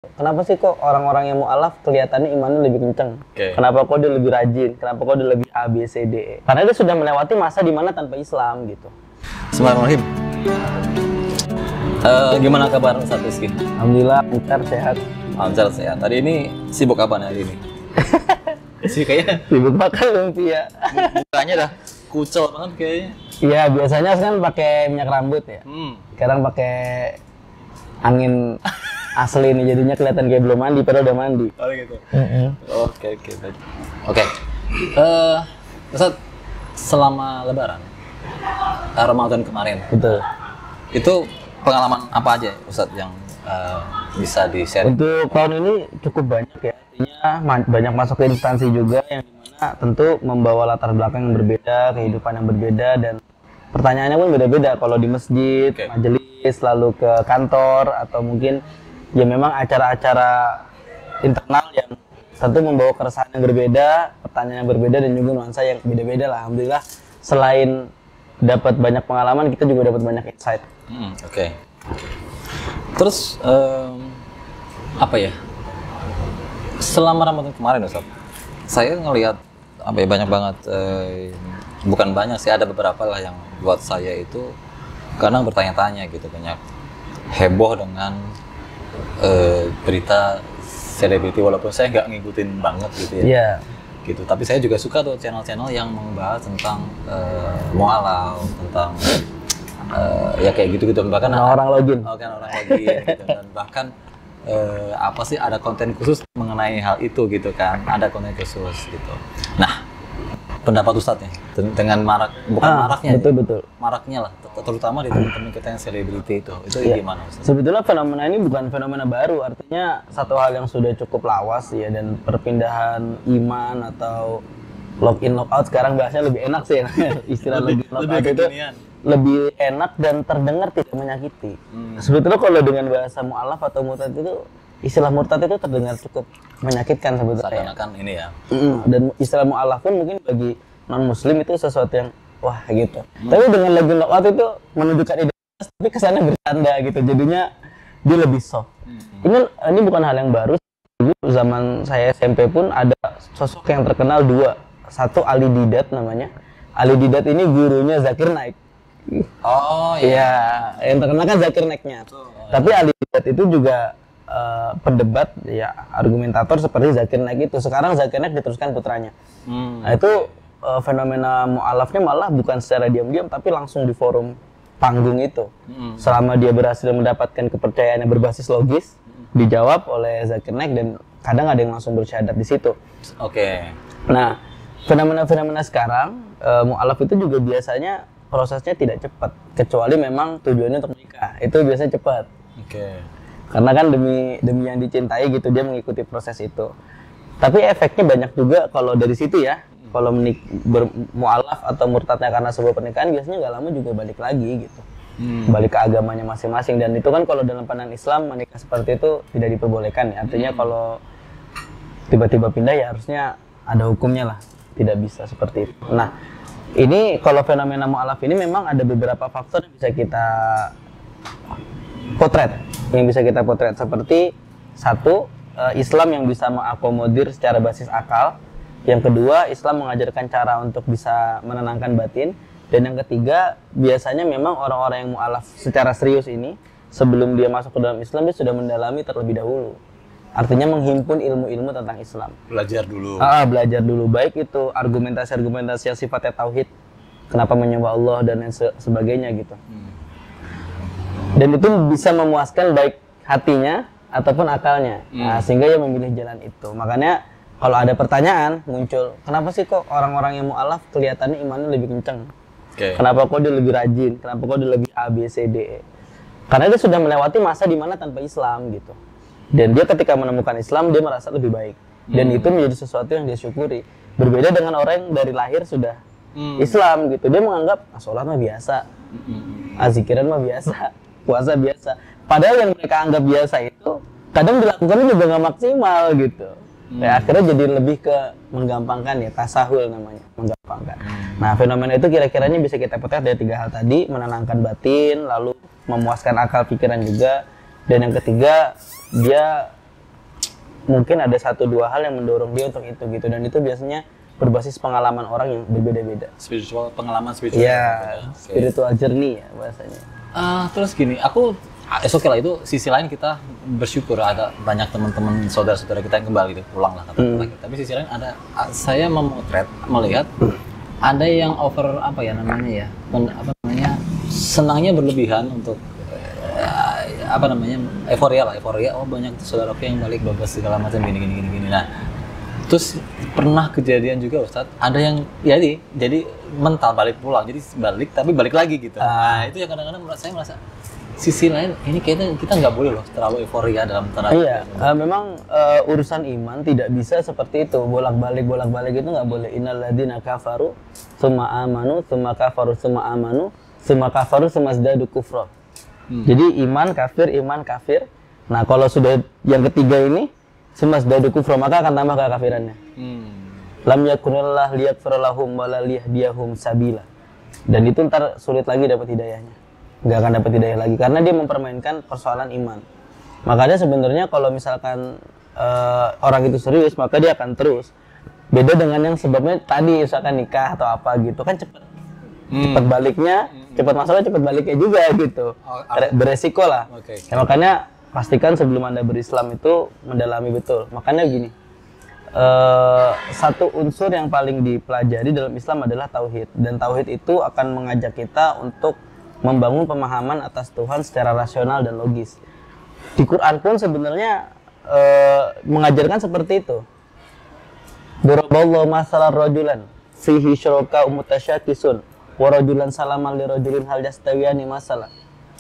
Kenapa sih kok orang-orang yang mu'alaf kelihatannya imannya lebih kenceng? Oke. Kenapa kok dia lebih rajin? Kenapa kok dia lebih A, B, C, D, E? Karena dia sudah melewati masa di mana tanpa Islam gitu. Bismillahirrahmanirrahim. Gimana kabar Ustaz Rizky? Alhamdulillah, lancar, sehat. Lancar sehat. Tadi ini sibuk apa nih hari ini? Sih kayaknya Sibuk makan lumpia. mukanya dah kucel banget kayaknya. Iya, biasanya kan pakai minyak rambut ya. Sekarang pakai angin asli nih, jadinya kelihatan kayak belum mandi, padahal udah mandi. Oh gitu. Oke, baik. Oke. Ustaz, selama Lebaran Ramadan kemarin, Betul. itu pengalaman apa aja Ustaz yang bisa di-share? Untuk tahun ini cukup banyak ya, artinya banyak masuk ke instansi juga yang dimana tentu membawa latar belakang yang berbeda, kehidupan yang berbeda, dan pertanyaannya pun beda-beda. Kalau di masjid, Oke. majelis, lalu ke kantor, atau mungkin ya memang acara-acara internal yang tentu membawa keresahan yang berbeda, pertanyaan yang berbeda, dan juga nuansa yang beda-beda lah. Alhamdulillah, selain dapat banyak pengalaman, kita juga dapat banyak insight. Oke. Terus apa ya? Selama Ramadan kemarin Ustaz, saya ngelihat apa ya, banyak banget, bukan banyak sih, ada beberapa lah yang buat saya itu kadang bertanya-tanya gitu, banyak heboh dengan berita selebriti, walaupun saya nggak ngikutin banget gitu ya. Iya. Gitu. Tapi saya juga suka tuh channel-channel yang membahas tentang mualaf, tentang ya kayak gitu-gitu, bahkan Orang login. kan orang login gitu, dan bahkan apa sih, ada konten khusus mengenai hal itu gitu kan, ada konten khusus gitu. Nah, pendapat Ustadz nih dengan maraknya, Betul. maraknya lah, terutama di teman-teman kita yang selebriti itu Iya. gimana Ustadz? Sebetulnya fenomena ini bukan fenomena baru, artinya satu hal yang sudah cukup lawas ya, dan perpindahan iman atau login logout sekarang bahasanya lebih enak sih ya. Istilah login logout itu kekinian. lebih enak dan terdengar tidak menyakiti. Sebetulnya kalau dengan bahasa mu'alaf atau murtad itu, istilah murtad itu terdengar cukup menyakitkan sebetulnya. Seakan-akan ini ya. Dan istilah mu'alaf pun mungkin bagi non muslim itu sesuatu yang wah gitu. Tapi dengan login logout itu menunjukkan identitas, tapi kesannya bercanda gitu, jadinya dia lebih soft. Ini bukan hal yang baru. Dulu zaman saya SMP pun ada sosok yang terkenal dua. Satu Ali Didat namanya. Ali Didat ini gurunya Zakir Naik. Oh Iya, yang terkenal kan Zakir Naiknya. Tapi Ali Didat itu juga pendebat ya, argumentator seperti Zakir Naik itu. Sekarang Zakir Naik diteruskan putranya. Nah itu fenomena mu'alafnya malah bukan secara diam-diam, tapi langsung di forum panggung itu. Selama dia berhasil mendapatkan kepercayaan yang berbasis logis, dijawab oleh Zakir Naik, dan kadang ada yang langsung bersyahadat di situ. Oke. Nah, fenomena-fenomena sekarang, mu'alaf itu juga biasanya prosesnya tidak cepat, kecuali memang tujuannya untuk nikah. Itu biasanya cepat. Oke. Karena kan demi yang dicintai gitu, dia mengikuti proses itu. Tapi efeknya banyak juga kalau dari situ ya. Kalau mu'alaf atau murtadnya karena sebuah pernikahan, biasanya nggak lama juga balik lagi gitu. Balik ke agamanya masing-masing. Dan itu kan kalau dalam pandangan Islam, menikah seperti itu tidak diperbolehkan ya. Artinya kalau tiba-tiba pindah ya harusnya ada hukumnya lah. Tidak bisa seperti itu. Nah, ini kalau fenomena mu'alaf ini memang ada beberapa faktor yang bisa kita potret. Seperti satu, Islam yang bisa mengakomodir secara basis akal. Yang kedua, Islam mengajarkan cara untuk bisa menenangkan batin. Dan yang ketiga, biasanya memang orang-orang yang mu'alaf secara serius ini, sebelum dia masuk ke dalam Islam, dia sudah mendalami terlebih dahulu. Artinya menghimpun ilmu-ilmu tentang Islam. Belajar dulu. Belajar dulu, baik itu argumentasi-argumentasi yang sifatnya tauhid, kenapa menyembah Allah dan lain sebagainya gitu. Dan itu bisa memuaskan baik hatinya ataupun akalnya. Nah, sehingga ia memilih jalan itu. Makanya kalau ada pertanyaan muncul, kenapa sih kok orang-orang yang mu'alaf kelihatannya imannya lebih kenceng? Kenapa kok dia lebih rajin? Kenapa kok dia lebih A, B, C, D, E? Karena dia sudah melewati masa di mana tanpa Islam gitu. Dan dia ketika menemukan Islam, dia merasa lebih baik. Dan itu menjadi sesuatu yang dia syukuri. Berbeda dengan orang yang dari lahir sudah Islam gitu. Dia menganggap sholat mah biasa, zikiran mah biasa, puasa biasa. Padahal yang mereka anggap biasa itu kadang dilakukannya juga nggak maksimal gitu. Ya, akhirnya jadi lebih ke menggampangkan ya, tasahul namanya, menggampangkan. Nah, fenomena itu kira-kiranya bisa kita potret dari tiga hal tadi, menenangkan batin, lalu memuaskan akal pikiran juga, dan yang ketiga dia mungkin ada 1-2 hal yang mendorong dia untuk itu gitu, dan itu biasanya berbasis pengalaman orang yang berbeda-beda. Pengalaman spiritual. Iya, spiritual journey ya bahasanya. Terus gini, oke lah, itu sisi lain kita bersyukur ada banyak teman-teman saudara-saudara kita yang kembali pulang lah katakanlah. Tapi sisi lain ada, saya melihat ada yang over senangnya berlebihan untuk euforia, oh banyak saudara yang balik babas segala macam gini. Nah, terus pernah kejadian juga Ustadz, ada yang jadi mental balik pulang, jadi tapi balik lagi gitu. Nah, itu yang kadang-kadang saya merasa sisi lain ini kayaknya kita nggak boleh loh terlalu euforia dalam tanda. Iya, memang urusan iman tidak bisa seperti itu, bolak-balik itu nggak boleh. Innal ladzina kafaru tsumma amanu tsumma kafaru tsumma amanu tsumma kafaru tsumma zdadu kufra. Jadi iman kafir. Nah, kalau sudah yang ketiga ini tsumma zdadu kufra, maka akan tambah kekafirannya. Lam yakunillah liyaghfir lahum wa la liyahdiyahum sabila. Dan itu ntar sulit lagi dapat hidayahnya. Nggak akan dapat hidayah lagi karena dia mempermainkan persoalan iman. Makanya sebenarnya kalau misalkan orang itu serius, maka dia akan terus. Beda dengan yang sebabnya tadi misalkan nikah atau apa gitu kan cepat baliknya, cepat masalah cepat baliknya juga gitu. Beresiko lah. Ya, makanya pastikan sebelum Anda berislam itu mendalami betul. Makanya gini, satu unsur yang paling dipelajari dalam Islam adalah tauhid, dan tauhid itu akan mengajak kita untuk membangun pemahaman atas Tuhan secara rasional dan logis. Di Quran pun sebenarnya mengajarkan seperti itu. Daraballahu masalan rajulan fihi syuraka mutasyakisun wa rajulan salaman li rajulin hal yastawiyani masalah.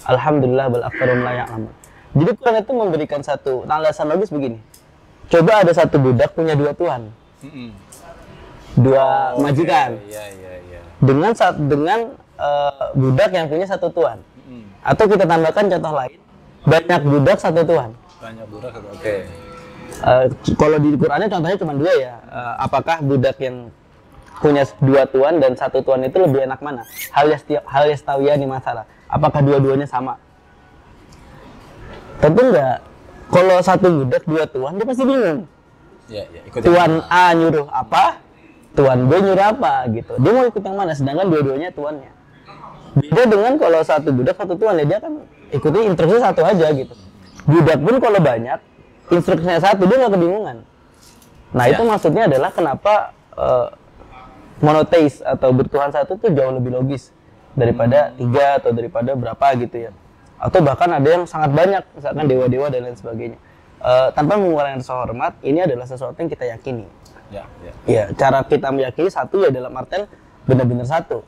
Alhamdulillah bal aktsarum la ya'lamun. Jadi Quran itu memberikan satu alasan logis begini. Coba ada satu budak punya 2 tuan. Dua majikan. Dengan budak yang punya 1 tuan. Atau kita tambahkan contoh lain, banyak budak 1 tuan. Banyak budak, kalau di Qurannya contohnya cuma 2 ya. Apakah budak yang punya 2 tuan dan 1 tuan itu lebih enak mana? Hal yastawiyani masalah. Apakah dua-duanya sama? Tentu enggak. Kalau 1 budak 2 tuan dia pasti bingung. Tuan A nyuruh apa? Tuan B nyuruh apa gitu. Dia mau ikut yang mana? Sedangkan dua-duanya tuannya. Beda dengan kalau 1 budak 1 tuan, ya dia kan ikuti instruksi 1 aja gitu. Budak pun kalau banyak, instruksinya 1, dia nggak kebingungan. Nah itu maksudnya adalah kenapa monoteis atau bertuhan 1 itu jauh lebih logis daripada 3 atau daripada berapa gitu ya. Atau bahkan ada yang sangat banyak, misalkan dewa-dewa dan lain sebagainya. Tanpa mengurangi rasa hormat, ini adalah sesuatu yang kita yakini. Ya, cara kita meyakini 1 ya dalam artian benar-benar 1.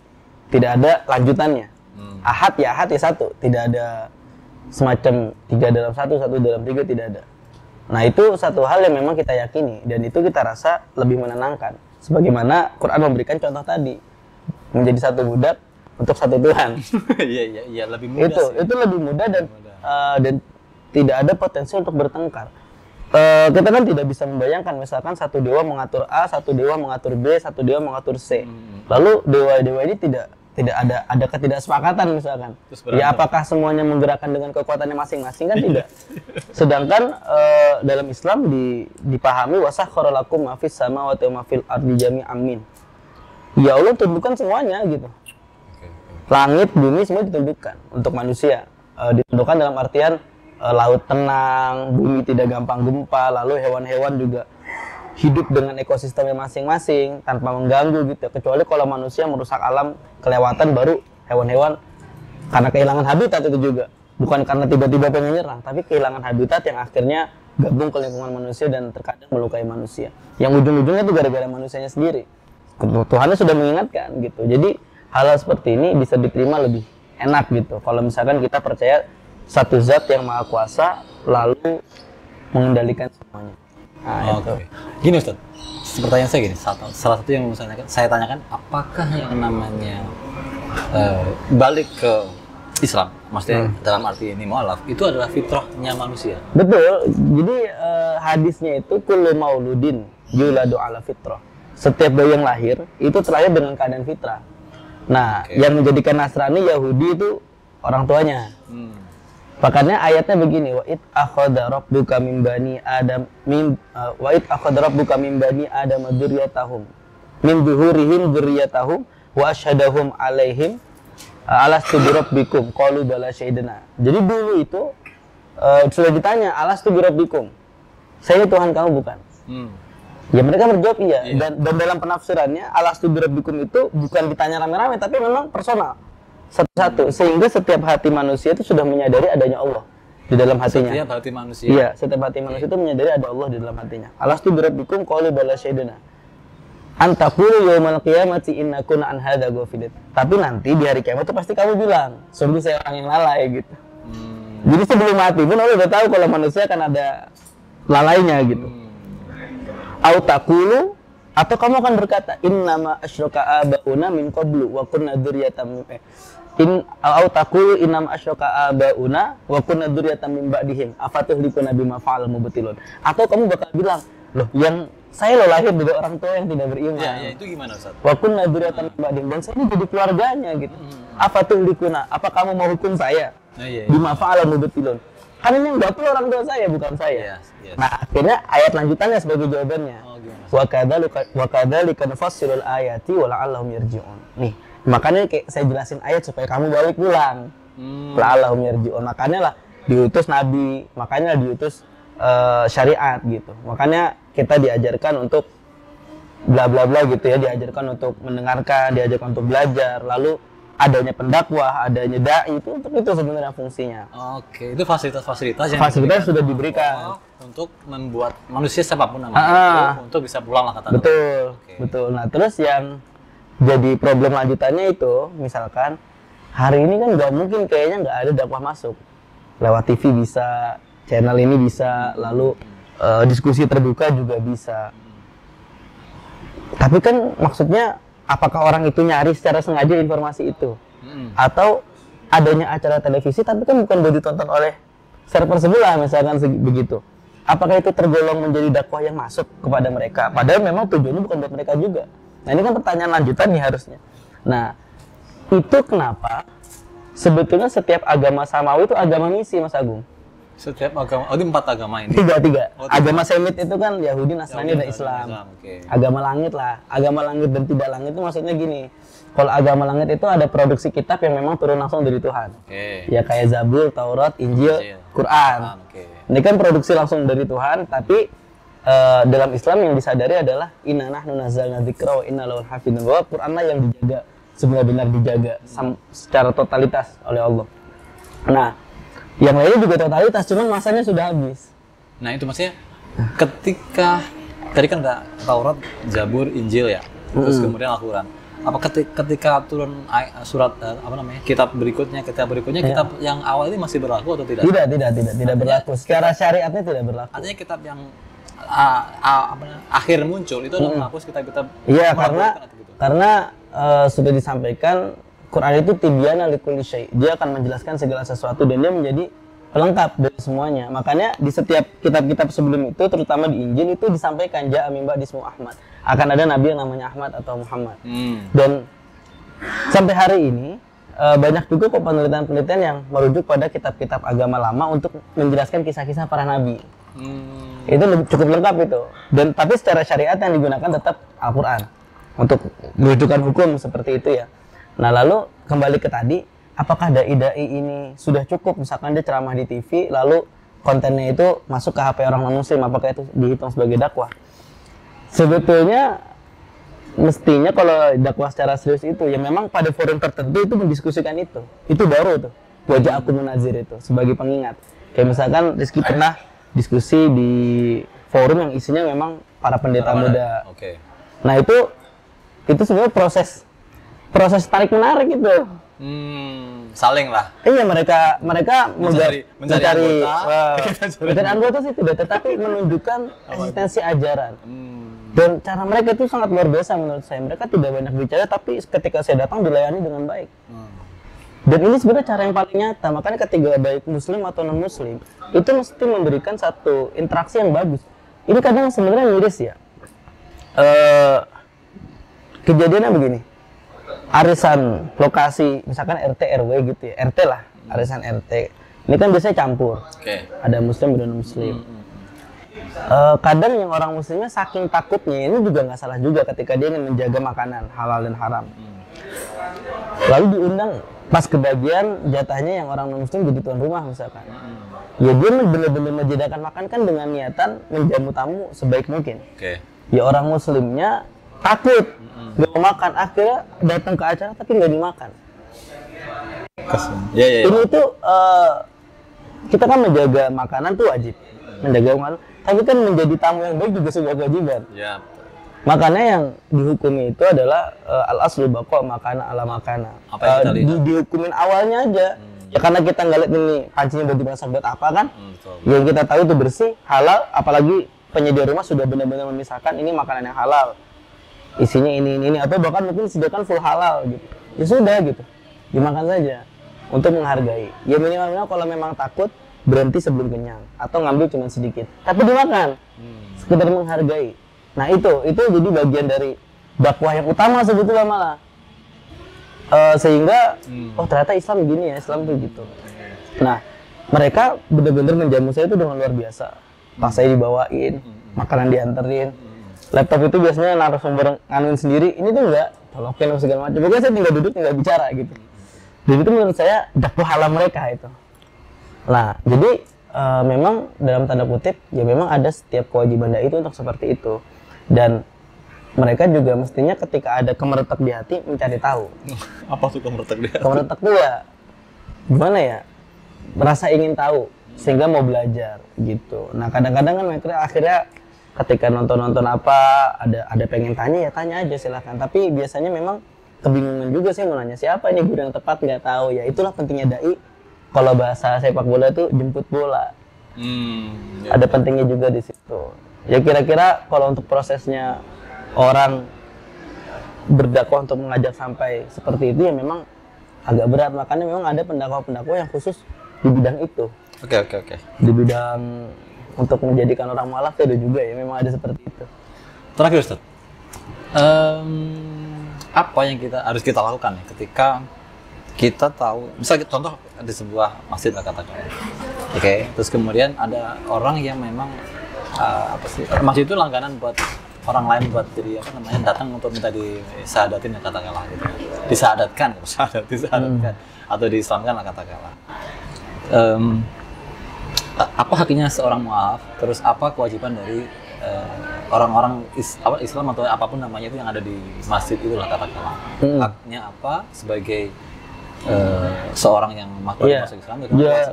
Tidak ada lanjutannya. Ahad ya 1, tidak ada semacam 3 dalam 1 dalam 3, tidak ada. Nah itu satu hal yang memang kita yakini, dan itu kita rasa lebih menenangkan. Sebagaimana Quran memberikan contoh tadi, menjadi 1 budak untuk 1 Tuhan. Iya, lebih mudah. Itu lebih mudah dan tidak ada potensi untuk bertengkar. Kita kan tidak bisa membayangkan misalkan 1 dewa mengatur A, 1 dewa mengatur B, 1 dewa mengatur C. Lalu dewa-dewa ini tidak ada ketidaksepakatan misalkan. Ya apakah semuanya menggerakkan dengan kekuatannya masing-masing? Kan tidak. Sedangkan dalam Islam dipahami wasakhkhara lakum ma fis samawati wa ma fil ardi jami'an min. Ya Allah tundukkan semuanya gitu. Langit, bumi semua ditundukkan untuk manusia. Ditundukkan dalam artian laut tenang, bumi tidak gampang gempa, lalu hewan-hewan juga hidup dengan ekosistemnya masing-masing tanpa mengganggu gitu. Kecuali kalau manusia merusak alam kelewatan, baru hewan-hewan karena kehilangan habitat itu juga. Bukan karena tiba-tiba pengen nyerang, tapi kehilangan habitat yang akhirnya gabung ke lingkungan manusia dan terkadang melukai manusia. Yang ujung-ujungnya itu gara-gara manusianya sendiri. Tuhannya sudah mengingatkan gitu. Jadi hal seperti ini bisa diterima lebih enak gitu. Kalau misalkan kita percaya satu zat yang maha kuasa lalu mengendalikan semuanya. Nah, itu. Gini Ustaz, pertanyaan saya gini, salah satu yang saya tanyakan, apakah yang namanya balik ke Islam, maksudnya dalam arti ini mu'alaf, itu adalah fitrahnya manusia? Betul, jadi hadisnya itu kullu mauludin yuladu ala fitrah. Setiap bayi yang lahir, itu terlahir dengan keadaan fitrah. Nah, yang menjadikan Nasrani, Yahudi itu orang tuanya. Makanya ayatnya begini, wa id akhadha rabbuka min bani adam wa id akhadha rabbuka min bani adam dzurriyyatahum min zuhurihim dzurriyyatahum wa asyhadahum alaihim alastu bi rabbikum qalu bala syahidna. Jadi dulu itu sudah ditanya alastu bi rabbikum. Saya Tuhan kamu bukan? Ya mereka menjawab iya. Dan dalam penafsirannya alastu bi rabbikum itu bukan ditanya rame-rame tapi memang personal. Satu-satu, sehingga setiap hati manusia itu sudah menyadari adanya Allah di dalam hatinya. Setiap hati manusia. Iya, setiap hati manusia itu menyadari ada Allah di dalam hatinya. Alastu bi rabbikum qalu bala syahidna. Antaqulu yaumal qiyamati inna kunna an hadza ghafilin. Tapi nanti di hari kiamat itu pasti kamu bilang, sungguh saya orang yang lalai gitu. Jadi sebelum mati pun Allah udah tahu kalau manusia kan ada lalainya gitu. Au taqulu, atau kamu akan berkata innama asyraka abauna min qablu wa kunna dzurriyyatan au taqulu innama asyraka abauna wa kunna dzurriyyatan min ba'dihim afatuhlikuna bima fa'al mubtilun. Atau kamu bakal bilang, loh yang saya lo lahir dari orang tua yang tidak beriman. Ya, itu gimana Ustaz? Wa kunna dzurriyyatan min ba'dihim, dan saya ini jadi keluarganya gitu. Afatuhlikuna, apa kamu mau hukum saya? Bima fa'al mubtilun. Kan ini yang batil orang tua saya, bukan saya. Yes. Nah, akhirnya ayat lanjutannya sebagai jawabannya. Wa kadzalika nufassilul ayati wa la'allahum yarji'un. Nih, makanya kayak saya jelasin ayat supaya kamu balik pulang. La'allahum yarji'un. Makanya lah diutus nabi, makanya diutus syariat gitu. Makanya kita diajarkan untuk bla bla bla gitu ya, diajarkan untuk mendengarkan, diajarkan untuk belajar, lalu adanya pendakwah, adanya dai itu untuk itu sebenarnya fungsinya. Oke, itu fasilitas-fasilitas yang sudah diberikan untuk membuat manusia siapapun namanya untuk bisa pulang lah kata. Betul, betul. Nah, terus yang jadi problem lanjutannya itu, misalkan hari ini kan nggak mungkin kayaknya nggak ada dakwah masuk. Lewat TV bisa, channel ini bisa, lalu diskusi terbuka juga bisa. Tapi kan maksudnya apakah orang itu nyari secara sengaja informasi itu? Atau adanya acara televisi tapi kan bukan buat ditonton oleh server sebelah misalkan begitu. Apakah itu tergolong menjadi dakwah yang masuk kepada mereka? Padahal memang tujuannya bukan buat mereka juga. Nah ini kan pertanyaan lanjutan nih harusnya. Nah itu kenapa sebetulnya setiap agama samawi itu agama misi Mas Agung? Setiap agama, ini 4 agama ini? Tiga. Agama Semit itu kan Yahudi, Nasrani, dan Islam. Agama langit lah. Agama langit dan tidak langit itu maksudnya gini. Kalau agama langit itu ada produksi kitab yang memang turun langsung dari Tuhan. Ya kayak Zabur, Taurat, Injil, Quran. Ini kan produksi langsung dari Tuhan, tapi dalam Islam yang disadari adalah inna nahnu nazzalna dzikra wa inna lahu hafidun. Bahwa Quran lah yang dijaga, sebenar-benar dijaga secara totalitas oleh Allah. Nah, yang lainnya juga totalitas, cuman masanya sudah habis. Nah itu maksudnya ketika tadi kan ada Taurat, Zabur, Injil ya, terus kemudian Al-Quran. Apa ketika turun surat kitab berikutnya, kitab yang awal ini masih berlaku atau tidak? Tidak berlaku. Secara syariatnya tidak berlaku. Artinya kitab yang akhir muncul itu adalah menghapus kitab-kitab. Iya, karena sudah disampaikan Quran itu tibyana likulli syai'. Dia akan menjelaskan segala sesuatu dan dia menjadi pelengkap dari semuanya. Makanya di setiap kitab-kitab sebelum itu, terutama di Injil itu disampaikan ja'a min ba'di ismuhu Ahmad. Akan ada nabi yang namanya Ahmad atau Muhammad. Dan sampai hari ini banyak juga kok penelitian-penelitian yang merujuk pada kitab-kitab agama lama untuk menjelaskan kisah-kisah para nabi. Itu cukup lengkap itu. Dan tapi secara syariat yang digunakan tetap Al-Quran untuk merujukan hukum seperti itu ya. Nah lalu kembali ke tadi, apakah dai-dai ini sudah cukup? Misalkan dia ceramah di TV, lalu kontennya itu masuk ke HP orang non-muslim, apakah itu dihitung sebagai dakwah? Sebetulnya mestinya kalau dakwah secara serius itu, ya memang pada forum tertentu itu mendiskusikan itu baru tuh, wajah aku munazir itu sebagai pengingat. Kayak misalkan Rizky pernah diskusi di forum yang isinya memang para pendeta muda. Nah itu sebenarnya proses tarik menarik itu. Saling lah. Iya, mereka mencari anggota sih tidak, tetapi menunjukkan eksistensi ajaran. Dan cara mereka itu sangat luar biasa menurut saya. Mereka tidak banyak bicara, tapi ketika saya datang dilayani dengan baik. Dan ini sebenarnya cara yang paling nyata. Makanya ketika baik muslim atau non muslim itu mesti memberikan satu interaksi yang bagus. Ini kadang sebenarnya miris ya. Kejadiannya begini, arisan lokasi misalkan RT RW gitu ya, RT lah, arisan RT Ini kan biasanya campur. Oke. Ada muslim dan muslim. Kadang yang orang muslimnya saking takutnya, ini juga nggak salah juga ketika dia ingin menjaga makanan halal dan haram. Lalu diundang pas kebagian jatahnya yang orang non muslim jadi tuan rumah misalkan. Ya dia benar-benar menjadikan makan kan dengan niatan menjamu tamu sebaik mungkin. Oke. Ya orang muslimnya takut nggak mau makan, akhirnya datang ke acara tapi nggak dimakan. Ya. Ini tuh kita kan menjaga makanan tuh wajib, menjaga makanan. Tapi kan menjadi tamu yang baik juga sebuah kewajiban. Ya. Makanya yang dihukumi itu adalah al-aslu baqa makana ala makana. Apa yang kita lihat? Dihukumin awalnya aja. Ya karena kita nggak lihat ini pancinya buat dimasak buat apa kan. Betul. Yang kita tahu itu bersih, halal, apalagi penyedia rumah sudah benar-benar memisahkan ini makanan yang halal. Isinya ini atau bahkan mungkin disediakan full halal gitu. Ya sudah gitu. Dimakan saja untuk menghargai. Ya minimal kalau memang takut berhenti sebelum kenyang atau ngambil cuma sedikit. Tapi dimakan. Sekedar menghargai. Nah itu jadi bagian dari dakwah yang utama sebetulnya malah. Sehingga oh ternyata Islam gini ya, Islam tuh gitu. Nah mereka benar-benar menjamu saya itu dengan luar biasa. Tas saya dibawain, makanan dianterin, laptop itu biasanya narasumber nganuin sendiri, ini tuh enggak, tolokin segala macam. Pokoknya saya tinggal duduk tinggal bicara gitu. Dan itu menurut saya dakwah halal mereka itu. Nah jadi memang dalam tanda kutip ya memang ada setiap kewajiban dai itu untuk seperti itu. Dan mereka juga mestinya ketika ada kemeretak di hati mencari tahu. Apa tuh kemeretak di hati? Kemeretak tuh ya gimana ya, merasa ingin tahu sehingga mau belajar gitu. Nah kadang-kadang kan mereka akhirnya ketika nonton apa ada pengen tanya ya tanya aja silahkan. Tapi biasanya memang kebingungan juga sih mau nanya siapa ini guru yang tepat, nggak tahu. Ya itulah pentingnya dai. Kalau bahasa sepak bola itu jemput bola. Ada pentingnya juga di situ. Ya kira-kira kalau untuk prosesnya orang berdakwah untuk mengajak sampai seperti itu ya memang agak berat. Makanya memang ada pendakwah-pendakwah yang khusus di bidang itu. Oke. Di bidang untuk menjadikan orang mualaf itu juga ya memang ada seperti itu. Terakhir Ustaz, apa yang harus kita lakukan ya ketika kita tahu, misalnya contoh di sebuah masjid lah katakan, oke, terus kemudian ada orang yang memang masjid itu langganan buat orang lain buat jadi datang untuk minta disahadatin ya katakanlah gitu, disahadatkan atau diislamkan lah katakanlah. Apa haknya seorang mualaf, terus apa kewajiban dari orang-orang Islam atau apapun namanya itu yang ada di masjid itu lah katakanlah. Haknya apa sebagai seorang yang masuk Islam,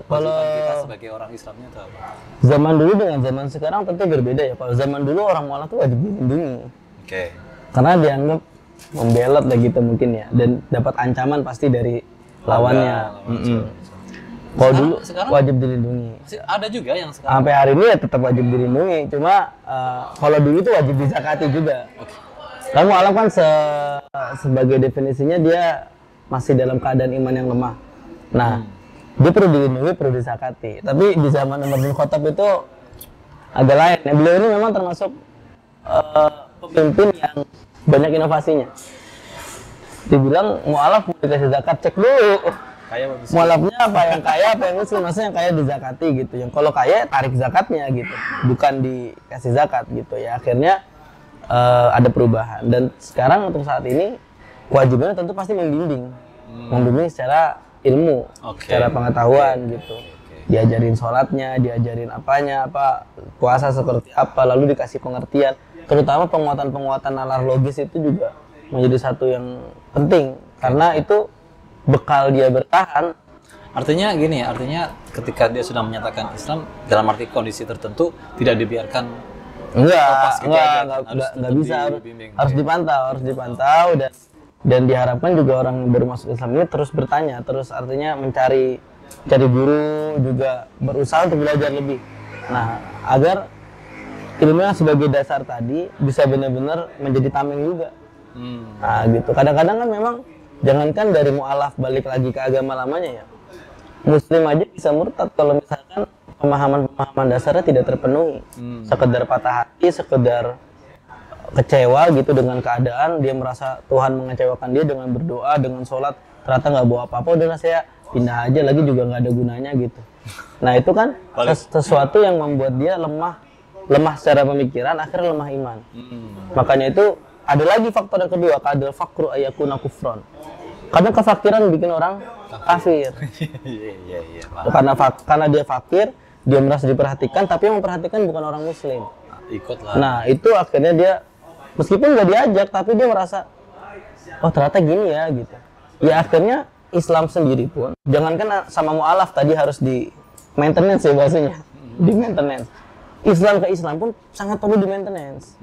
kalau kita sebagai orang Islamnya itu apa? Zaman dulu dengan zaman sekarang tentu berbeda ya. Kalau zaman dulu orang mualaf itu wajib dilindungi. Oke. Karena dianggap membelot lah gitu mungkin ya, dan dapat ancaman pasti dari lawannya. Kalau dulu sekarang wajib dilindungi. Ada juga yang sekarang. Sampai hari ini ya tetap wajib dilindungi. Cuma kalau dulu itu wajib dizakati juga. Kamu mualaf kan sebagai definisinya dia masih dalam keadaan iman yang lemah. Nah, dia perlu dilindungi, perlu dizakati. Tapi di zaman Umar bin Khattab itu agak lain. Nah, beliau ini memang termasuk pemimpin yang banyak inovasinya. Dibilang mualaf mau dikasih zakat, cek dulu. Mualafnya apa yang kaya, apa yang miskin, maksudnya yang kaya dizakati gitu. Yang kalau kaya tarik zakatnya gitu, bukan dikasih zakat gitu ya. Akhirnya ada perubahan. Dan sekarang untuk saat ini kewajibannya tentu pasti membimbing secara ilmu, secara pengetahuan gitu. Diajarin sholatnya, diajarin apa puasa seperti apa, lalu dikasih pengertian. Terutama penguatan nalar logis itu juga menjadi satu yang penting karena itu bekal dia bertahan. Artinya gini ya, artinya ketika dia sudah menyatakan Islam dalam arti kondisi tertentu tidak dibiarkan nggak bisa, harus dipantau dan diharapkan juga orang yang baru masuk Islam ini terus bertanya, terus artinya mencari guru, juga berusaha untuk belajar lebih. Nah, agar ilmunya sebagai dasar tadi bisa benar-benar menjadi tameng juga. Nah, gitu. Kadang-kadang kan memang jangankan dari mualaf balik lagi ke agama lamanya ya. Muslim aja bisa murtad kalau misalkan pemahaman dasarnya tidak terpenuhi. Sekedar patah hati, sekedar kecewa gitu dengan keadaan, dia merasa Tuhan mengecewakan dia dengan berdoa, dengan sholat, ternyata nggak bawa apa-apa, udah saya pindah aja lagi juga nggak ada gunanya gitu. Nah itu kan sesuatu yang membuat dia lemah secara pemikiran, akhirnya lemah iman. Makanya itu ada lagi faktor yang kedua, kadal fakru ayakuna kufron. Kadang kefakiran bikin orang kafir. Karena dia fakir, dia merasa diperhatikan, tapi yang memperhatikan bukan orang muslim. Ikutlah. Nah itu akhirnya dia meskipun nggak diajak, tapi dia merasa oh ternyata gini ya gitu. Ya akhirnya Islam sendiri pun, jangankan sama mu'alaf tadi harus di maintenance ya bahasanya, di maintenance. Islam ke Islam pun sangat perlu di maintenance.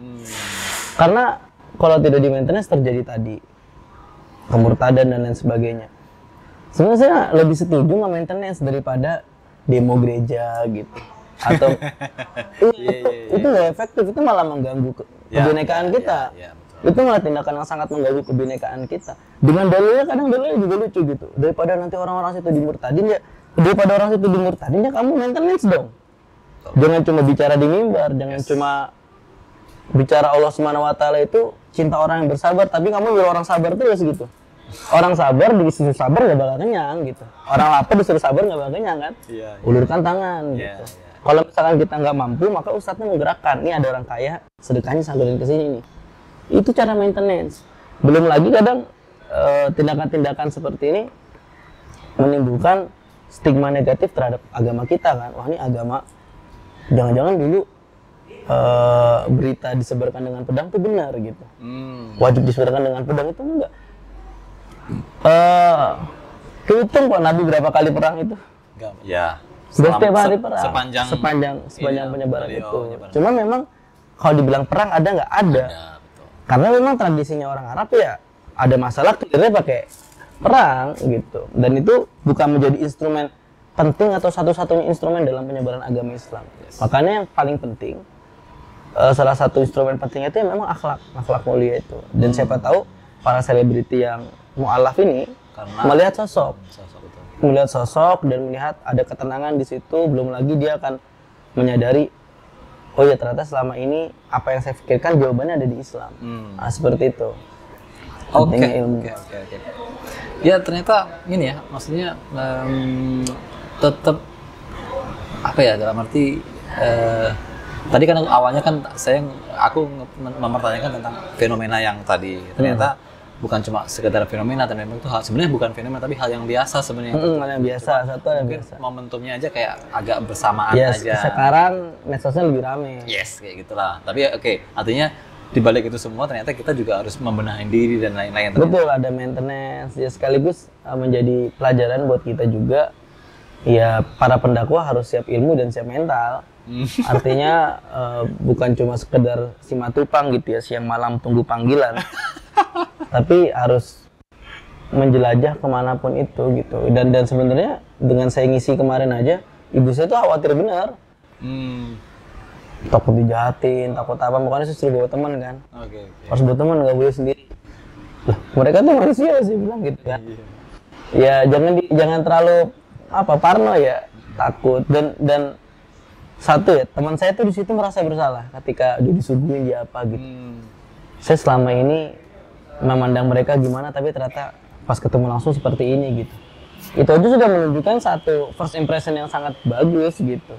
Karena kalau tidak di maintenance terjadi tadi kemurtadan dan lain sebagainya. Sebenarnya saya lebih setuju nggak maintenance daripada demo gereja gitu. Atau itu nggak efektif, itu malah mengganggu kebinekaan kita. Itu malah tindakan yang sangat mengganggu kebinekaan kita. Dengan dalilnya kadang dalilnya juga lucu gitu. Daripada nanti orang-orang situ dimurtadin ya, kamu maintenance dong. Jangan cuma bicara di mimbar, jangan cuma bicara Allah Subhanahu wa taala itu cinta orang yang bersabar, tapi kamu nyuruh orang sabar terus gitu. Orang sabar disuruh sabar gak bakal kenyang gitu. Orang lapar disuruh sabar gak bakal kenyang kan? Ulurkan tangan gitu. Kalau misalkan kita nggak mampu, maka ustadznya menggerakkan. Ini ada orang kaya, sedekahnya salurin ke sini nih. Itu cara maintenance. Belum lagi kadang tindakan-tindakan seperti ini menimbulkan stigma negatif terhadap agama kita kan. Wah ini agama, jangan-jangan dulu berita disebarkan dengan pedang itu benar gitu. Wajib disebarkan dengan pedang itu enggak. Kehitung kok Nabi berapa kali perang itu? Ya. Setiap hari perang. Sepanjang penyebaran itu. Cuma memang kalau dibilang perang ada nggak? Ada. Betul. Karena memang tradisinya orang Arab ya ada masalah clearnya pakai perang gitu. Dan itu bukan menjadi instrumen penting atau satu-satunya instrumen dalam penyebaran agama Islam. Makanya yang paling penting, salah satu instrumen pentingnya itu memang akhlak mulia itu. Dan siapa tahu para selebriti yang mu'alaf ini melihat sosok dan melihat ada ketenangan di situ. Belum lagi dia akan menyadari, oh ya ternyata selama ini apa yang saya pikirkan jawabannya ada di Islam. Nah, seperti itu. Oke. Ya ternyata ini ya, maksudnya tetap apa ya, dalam arti tadi kan awalnya kan aku mempertanyakan tentang fenomena yang tadi ternyata bukan cuma sekedar fenomena, tapi memang itu sebenarnya bukan fenomena tapi hal yang biasa sebenarnya. Hal yang biasa, satu yang mungkin biasa. Momentumnya aja kayak agak bersamaan aja. Sekarang medsosnya lebih rame. Yes, kayak gitulah. Tapi artinya di balik itu semua ternyata kita juga harus membenahi diri dan lain-lain. Betul, ada maintenance. Ya sekaligus menjadi pelajaran buat kita juga. Ya para pendakwah harus siap ilmu dan siap mental. Artinya bukan cuma sekedar simatupang gitu ya, siang malam tunggu panggilan. Tapi harus menjelajah kemanapun itu gitu. Dan sebenarnya dengan saya ngisi kemarin aja, ibu saya tuh khawatir benar. Takut dijahatin, takut apa, makanya saya suruh bawa teman kan. Harus bawa teman, nggak boleh sendiri. Lah, mereka tuh manusia sih bilang gitu kan. Ya jangan terlalu parno ya, takut dan satu ya, teman saya tuh di situ merasa bersalah ketika dia disuguhin dia apa gitu. Saya selama ini memandang mereka gimana, tapi ternyata pas ketemu langsung seperti ini gitu. Itu aja sudah menunjukkan satu first impression yang sangat bagus gitu.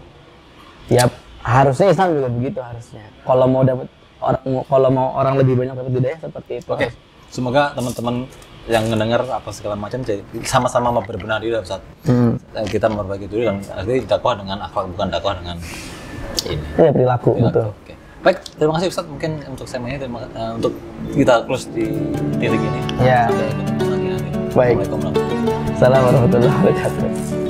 Ya harusnya Islam juga begitu harusnya. Kalau mau orang lebih banyak dapat hidayah seperti itu. Oke. Semoga teman-teman yang mendengar apa segala macam jadi sama-sama berbenah diri saat kita memperbaiki diri dan akhirnya dakwah dengan akhlak, bukan dakwah dengan ini. Iya, perilaku. Betul. Oke. Baik, terima kasih Ustadz mungkin untuk semuanya, untuk kita close di titik ini. Ya. Sampai ketemu lagi nanti. Baik. Assalamualaikum warahmatullahi wabarakatuh. Assalamualaikum warahmatullahi wabarakatuh.